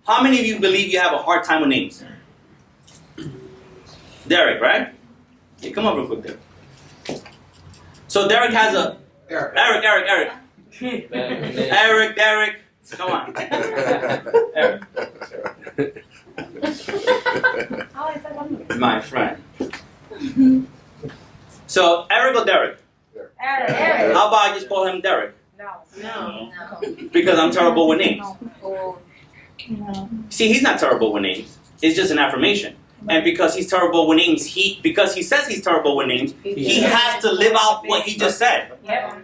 How many of you believe you have a hard time with names? Derek, right? Hey, come on real quick, Derek. So Derek has a... Eric. Derek. Come on. Eric. My friend. So, Eric or Derek? Eric. How about I just call him Derek? No. Because I'm terrible with names. No. See, he's not terrible with names. It's just an affirmation. And because he's terrible with names, because he says he's terrible with names, he has to live out what he just said. Yep.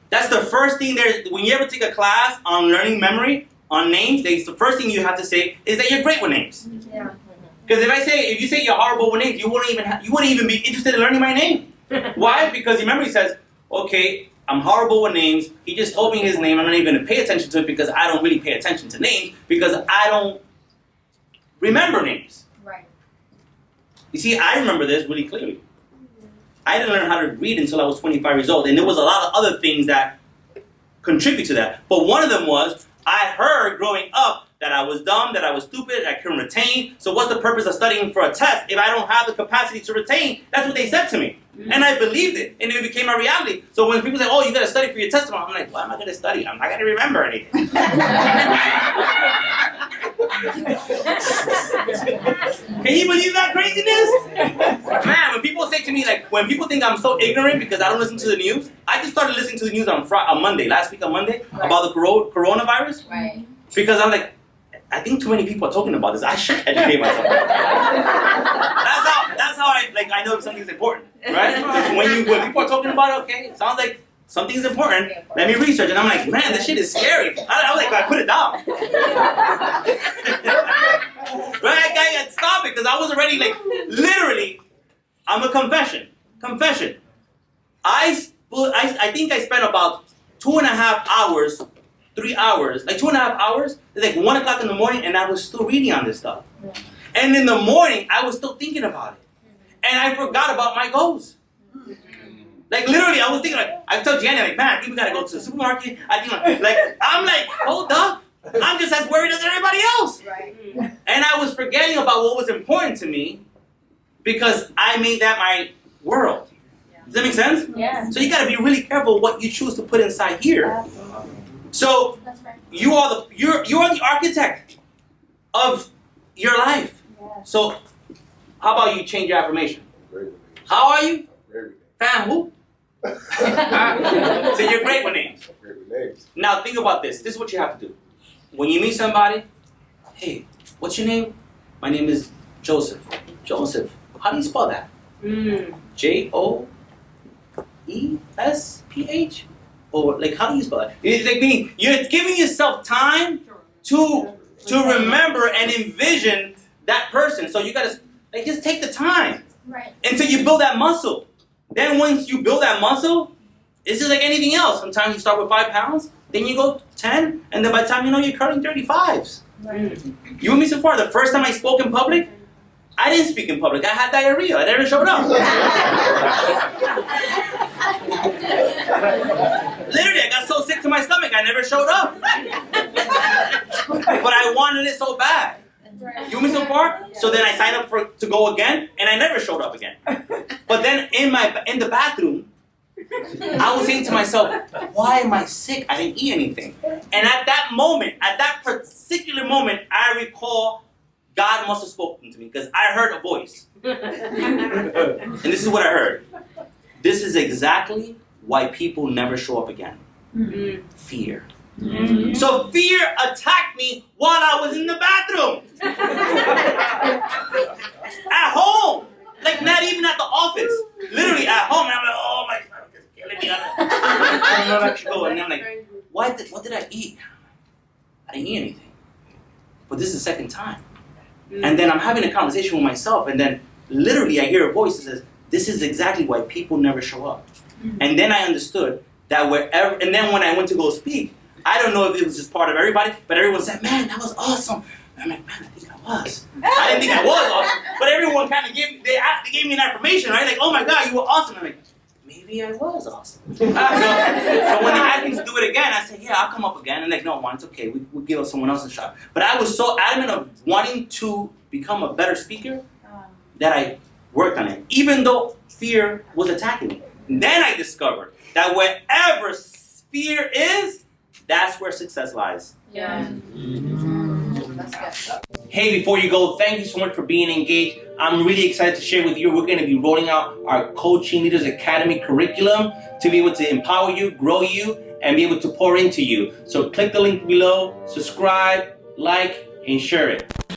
That's the first thing there. When you ever take a class on learning memory, on names, the first thing you have to say is that you're great with names. Yeah. Because if you say you're horrible with names, you wouldn't even be interested in learning my name. Why? Because your memory says, okay, I'm horrible with names. He just told me his name. I'm not even going to pay attention to it because I don't really pay attention to names because I don't remember names. Right. You see, I remember this really clearly. I didn't learn how to read until I was 25 years old, and there was a lot of other things that contribute to that. But one of them was I heard growing up that I was dumb, that I was stupid, that I couldn't retain. So what's the purpose of studying for a test if I don't have the capacity to retain? That's what they said to me. And I believed it, and it became a reality. So when people say, oh, you got to study for your test tomorrow, I'm like, why am I going to study? I'm not going to remember anything. Can you believe that craziness? Man, when people say to me, like, when people think I'm so ignorant because I don't listen to the news, I just started listening to the news on Monday, last week on Monday, about the coronavirus. Right. Because I'm like, I think too many people are talking about this. I should educate myself. That's how I know if something's important, right? Because when people are talking about it, okay, it sounds like something's important. Let me research, and I'm like, man, this shit is scary. I was like, I put it down. Right? I gotta stop it because I was already like, literally, I'm a confession. I think I spent about 2.5 hours. 3 hours, like 2.5 hours, it's like 1 o'clock in the morning, and I was still reading on this stuff. Yeah. And in the morning, I was still thinking about it. And I forgot about my goals. Like literally, I was thinking I told Jenny, like, man, I think we gotta go to the supermarket. I'm like, hold up. I'm just as worried as everybody else. Right. And I was forgetting about what was important to me because I made that my world. Yeah. Does that make sense? Yeah. So you gotta be really careful what you choose to put inside here. Absolutely. So you are the architect of your life. Yeah. So how about you change your affirmation? How are you? Fam, who? So you're great with names. Now think about this. This is what you have to do. When you meet somebody, hey, what's your name? My name is Joseph. Joseph. How do you spell that? Joesph? Or like, how do you spell it? It's like you're giving yourself time to remember and envision that person. So you gotta just take the time until you build that muscle. Then once you build that muscle, it's just like anything else. Sometimes you start with 5 pounds, then you go 10, and then by the time you know you're curling 35s. Right. You with me so far? The first time I spoke in public, I didn't speak in public. I had diarrhea. I never showed up. Literally, I got so sick to my stomach, I never showed up. But I wanted it so bad. You with me so far? So then I signed up to go again, and I never showed up again. But then in the bathroom, I was saying to myself, why am I sick? I didn't eat anything. And at that particular moment, I recall God must have spoken to me because I heard a voice. And this is what I heard. This is exactly why people never show up again. Mm-hmm. Fear. Mm-hmm. So fear attacked me while I was in the bathroom. At home. Like not even at the office. Literally at home. And I'm like, oh my God, it's killing me. I don't know if I should go. And I'm like, what did I eat? I didn't eat anything. But this is the second time. And then I'm having a conversation with myself, and then literally I hear a voice that says, this is exactly why people never show up. Mm-hmm. And then I understood that wherever, and then when I went to go speak, I don't know if it was just part of everybody, but everyone said, man, that was awesome. And I'm like, man, I think I was. I didn't think I was awesome, but everyone kind of gave me an affirmation, right? Like, oh my God, you were awesome. I'm like, maybe I was awesome. So when they asked me to do it again, I said, yeah, I'll come up again. And like, no, Juan, it's okay. We'll give someone else a shot. But I was so adamant of wanting to become a better speaker that I worked on it, even though fear was attacking me. And then I discovered that wherever fear is, that's where success lies. Yeah. Hey, before you go, thank you so much for being engaged. I'm really excited to share with you. We're going to be rolling out our Coaching Leaders Academy curriculum to be able to empower you, grow you, and be able to pour into you. So click the link below, subscribe, like, and share it.